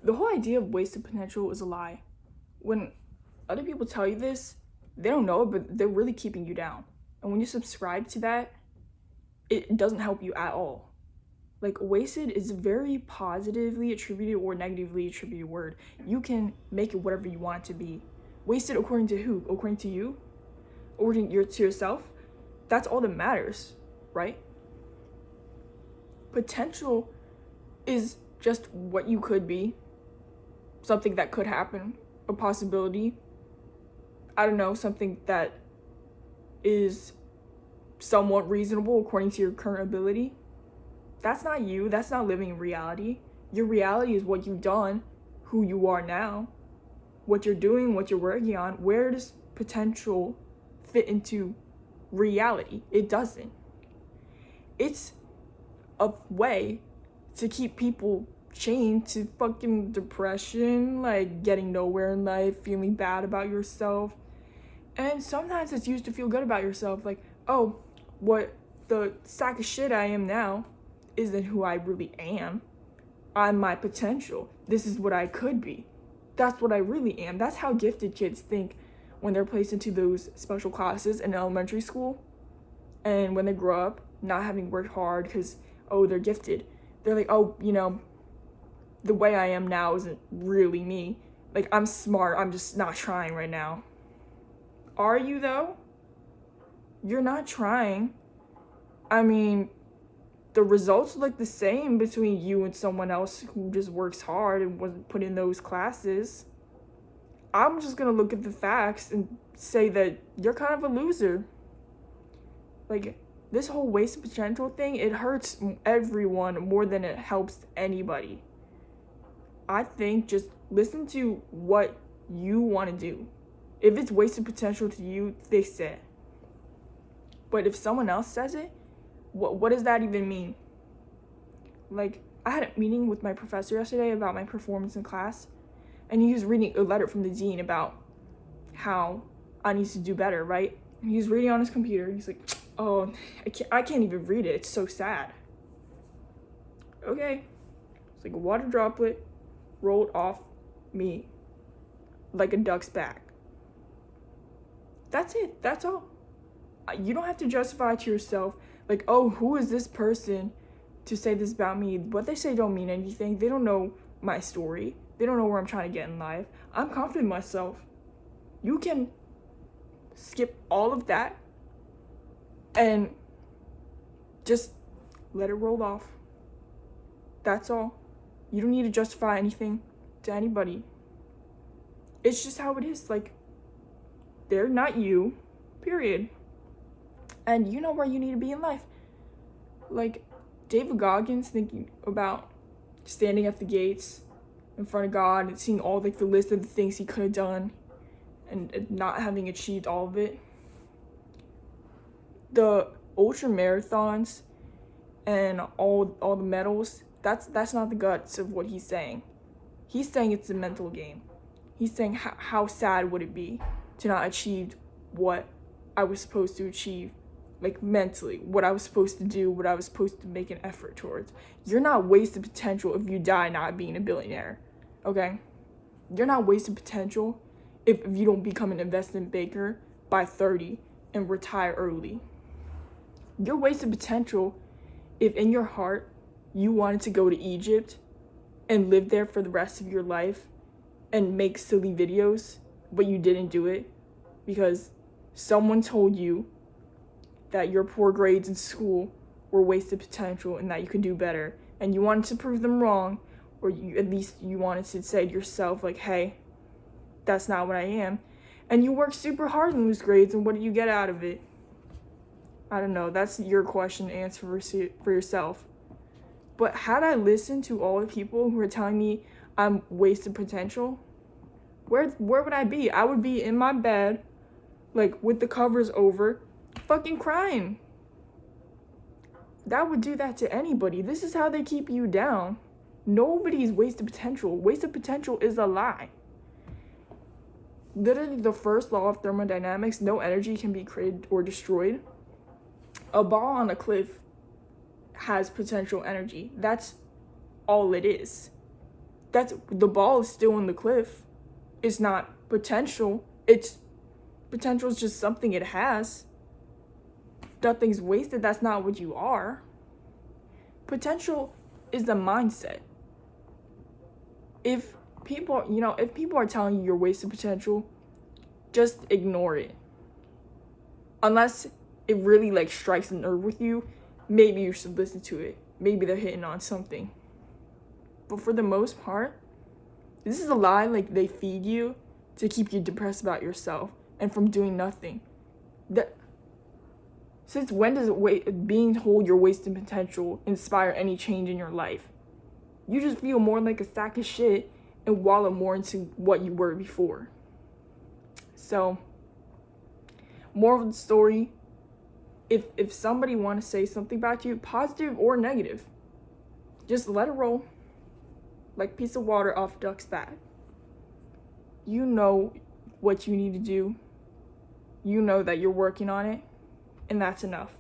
The whole idea of wasted potential is a lie. When other people tell you this, they don't know it, but they're really keeping you down. And when you subscribe to that, it doesn't help you at all. Like, wasted is a very positively attributed or negatively attributed word. You can make it whatever you want it to be. Wasted according to who? According to you? According to yourself? That's all that matters, right? Potential is just what you could be, something that could happen, a possibility. I don't know, something that is somewhat reasonable according to your current ability. That's not you. That's not living in reality. Your reality is what you've done, who you are now, what you're doing, what you're working on. Where does potential fit into reality? It doesn't. It's a way to keep people chained to fucking depression, like getting nowhere in life, feeling bad about yourself. And sometimes it's used to feel good about yourself, like, oh, what the sack of shit I am now isn't who I really am. I'm my potential. This is what I could be. That's what I really am. That's how gifted kids think when they're placed into those special classes in elementary school. And when they grow up, not having worked hard because, oh, they're gifted. They're like, oh, the way I am now isn't really me. Like, I'm smart. I'm just not trying right now. Are you, though? You're not trying. I mean, the results look the same between you and someone else who just works hard and wasn't put in those classes. I'm just gonna look at the facts and say that you're kind of a loser. Like, this whole waste potential thing, it hurts everyone more than it helps anybody. I think just listen to what you want to do. If it's wasted potential to you, fix it. But if someone else says it, what does that even mean? Like, I had a meeting with my professor yesterday about my performance in class, and he was reading a letter from the dean about how I need to do better, right? And he was reading on his computer. He's like, oh, I can't even read it. It's so sad. Okay. It's like a water droplet rolled off me like a duck's back. That's it. That's all. You don't have to justify to yourself, like, oh, who is this person to say this about me? What they say don't mean anything. They don't know my story. They don't know where I'm trying to get in life. I'm confident in myself. You can skip all of that and just let it roll off. That's all. You don't need to justify anything to anybody. It's just how it is. Like, they're not you, period. And you know where you need to be in life. Like, David Goggins thinking about standing at the gates in front of God and seeing all, like, the list of the things he could have done and not having achieved all of it. The ultra marathons and all the medals, that's not the guts of what he's saying. He's saying it's a mental game. He's saying how sad would it be to not achieve what I was supposed to achieve, like mentally, what I was supposed to do, what I was supposed to make an effort towards. You're not wasting potential if you die not being a billionaire, okay? You're not wasting potential if you don't become an investment banker by 30 and retire early. You're wasting potential if in your heart you wanted to go to Egypt and live there for the rest of your life and make silly videos, but you didn't do it because someone told you that your poor grades in school were wasted potential and that you could do better, and you wanted to prove them wrong, or at least you wanted to say to yourself, like, hey, that's not what I am, and you work super hard in those grades, and what do you get out of it? I don't know. That's your question to answer for yourself. But had I listened to all the people who are telling me I'm wasted potential, where would I be? I would be in my bed, like, with the covers over, fucking crying. That would do that to anybody. This is how they keep you down. Nobody's wasted potential. Wasted potential is a lie. Literally, the first law of thermodynamics, no energy can be created or destroyed. A ball on a cliff has potential energy. That's all it is. that's the ball is still in the cliff. It's not potential. It's potential is just something it has. Nothing's wasted. That's not what you are. Potential is the mindset. If people are telling you you're wasting potential, just ignore it. Unless it really like strikes a nerve with you, maybe you should listen to it. Maybe they're hitting on something. But for the most part, this is a lie like they feed you to keep you depressed about yourself and from doing nothing. Since when does being told you're wasting potential inspire any change in your life? You just feel more like a sack of shit and wallow more into what you were before. So, moral of the story, if somebody want to say something about you, positive or negative, just let it roll. Like a piece of water off a duck's back. You know what you need to do. You know that you're working on it, and that's enough.